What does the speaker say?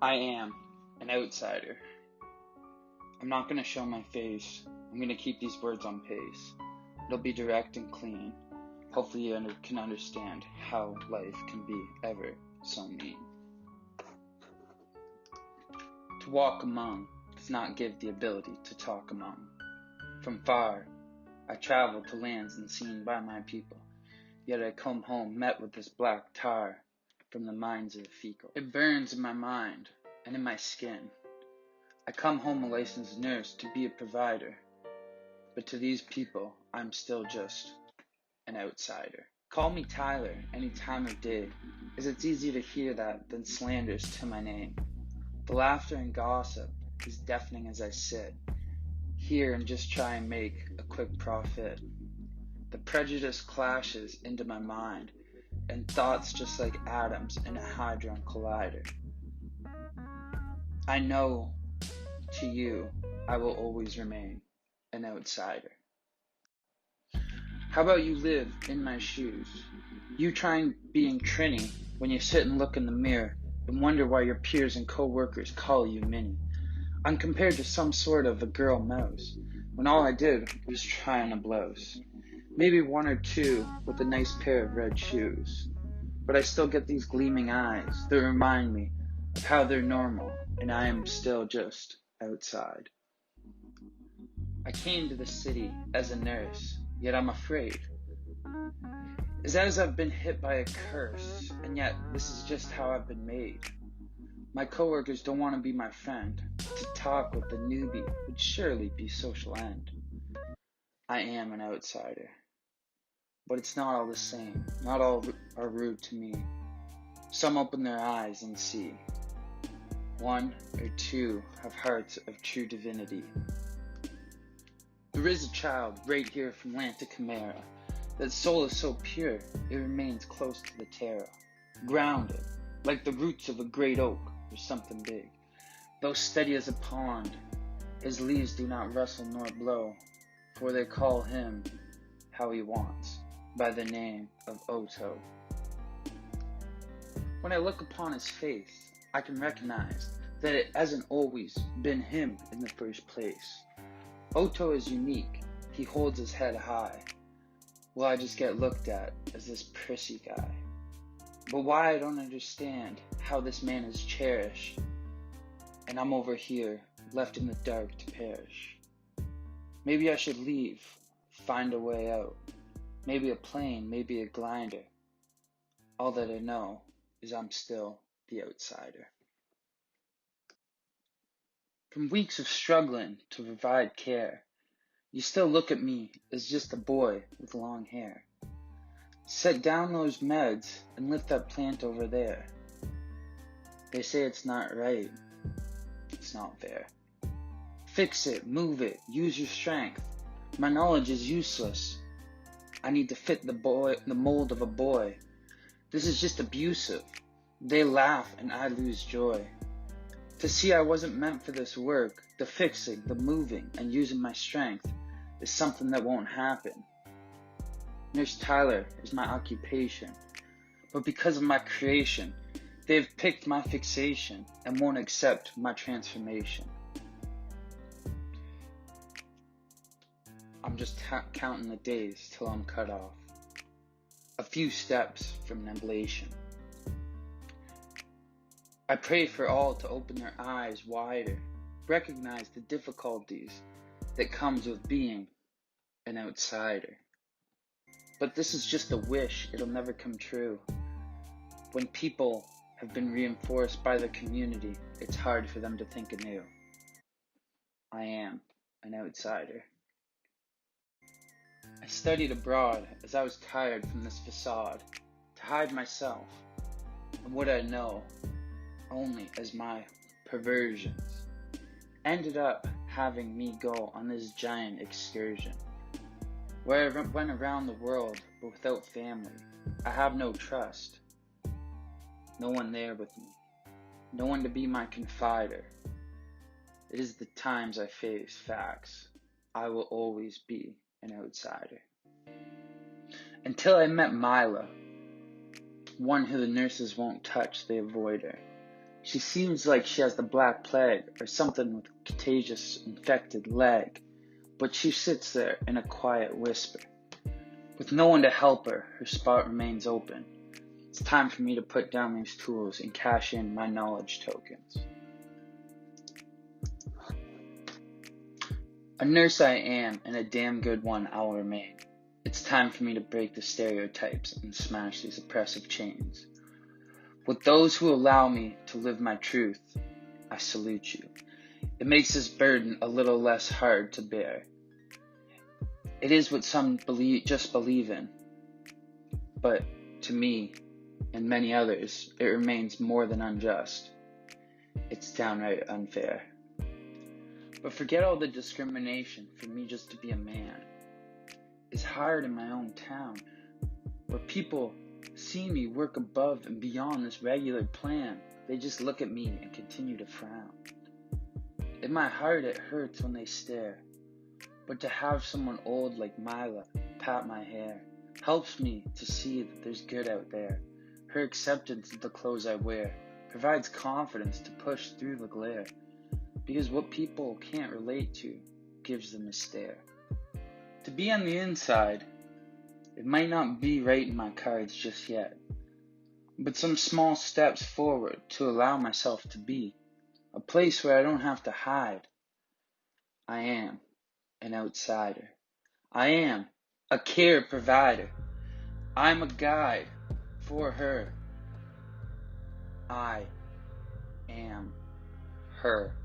I am an outsider. I'm not going to show my face. I'm going to keep these words on pace. It'll be direct and clean. Hopefully you can understand how life can be ever so mean. To walk among does not give the ability to talk among. From far, I travel to lands unseen by my people, yet I come home met with this black tar from the mines of the fecal. It burns in my mind and in my skin. I come home a licensed nurse to be a provider, but to these people, I'm still just an outsider. Call me Tyler any time of day, as it's easier to hear that than slanders to my name. The laughter and gossip is deafening as I sit here and just try and make a quick profit. The prejudice clashes into my mind, and thoughts just like atoms in a hadron collider. I know to you, I will always remain an outsider. How about you live in my shoes? You trying being Trini when you sit and look in the mirror and wonder why your peers and co-workers call you Minnie. I'm compared to some sort of a girl mouse, when all I did was try on a blouse. Maybe one or two with a nice pair of red shoes. But I still get these gleaming eyes that remind me of how they're normal, and I am still just outside. I came to the city as a nurse, yet I'm afraid. It's as I've been hit by a curse, and yet this is just how I've been made. My coworkers don't want to be my friend. To talk with the newbie would surely be social end. I am an outsider. But it's not all the same. Not all are rude to me. Some open their eyes and see. One or two have hearts of true divinity. There is a child right here from land to Chimera. That soul is so pure, it remains close to the terra. Grounded, like the roots of a great oak or something big. Though steady as a pond, his leaves do not rustle nor blow, for they call him how he wants, by the name of Otto. When I look upon his face, I can recognize that it hasn't always been him in the first place. Otto is unique, he holds his head high, while I just get looked at as this prissy guy. But why I don't understand how this man is cherished, and I'm over here, left in the dark to perish. Maybe I should leave, find a way out. Maybe a plane, maybe a glider. All that I know is I'm still the outsider. From weeks of struggling to provide care, you still look at me as just a boy with long hair. Set down those meds and lift that plant over there. They say it's not right. It's not fair. Fix it, move it, use your strength. My knowledge is useless. I need to fit the mold of a boy. This is just abusive. They laugh and I lose joy. To see I wasn't meant for this work, the fixing, the moving, and using my strength is something that won't happen. Nurse Tyler is my occupation, but because of my creation, they've picked my fixation and won't accept my transformation. I'm just counting the days till I'm cut off. A few steps from an ablation. I pray for all to open their eyes wider, recognize the difficulties that comes with being an outsider. But this is just a wish, it'll never come true. When people have been reinforced by the community, it's hard for them to think anew. I am an outsider. I studied abroad as I was tired from this facade, to hide myself and what I know only as my perversions. Ended up having me go on this giant excursion, where I went around the world but without family. I have no trust, no one there with me, no one to be my confider. It is the times I face facts. I will always be an outsider. Until I met Mila, one who the nurses won't touch, they avoid her. She seems like she has the Black Plague or something with a contagious infected leg, but she sits there in a quiet whisper. With no one to help her, her spot remains open. It's time for me to put down these tools and cash in my knowledge tokens. A nurse I am, and a damn good one I'll remain. It's time for me to break the stereotypes and smash these oppressive chains. With those who allow me to live my truth, I salute you. It makes this burden a little less hard to bear. It is what some just believe in, but to me and many others, it remains more than unjust. It's downright unfair. But forget all the discrimination for me just to be a man. It's hard in my own town, where people see me work above and beyond this regular plan. They just look at me and continue to frown. In my heart it hurts when they stare, but to have someone old like Mila pat my hair helps me to see that there's good out there. Her acceptance of the clothes I wear provides confidence to push through the glare, because what people can't relate to gives them a stare. To be on the inside, it might not be right in my cards just yet, but some small steps forward to allow myself to be a place where I don't have to hide. I am an outsider. I am a care provider. I'm a guide for her. I am her.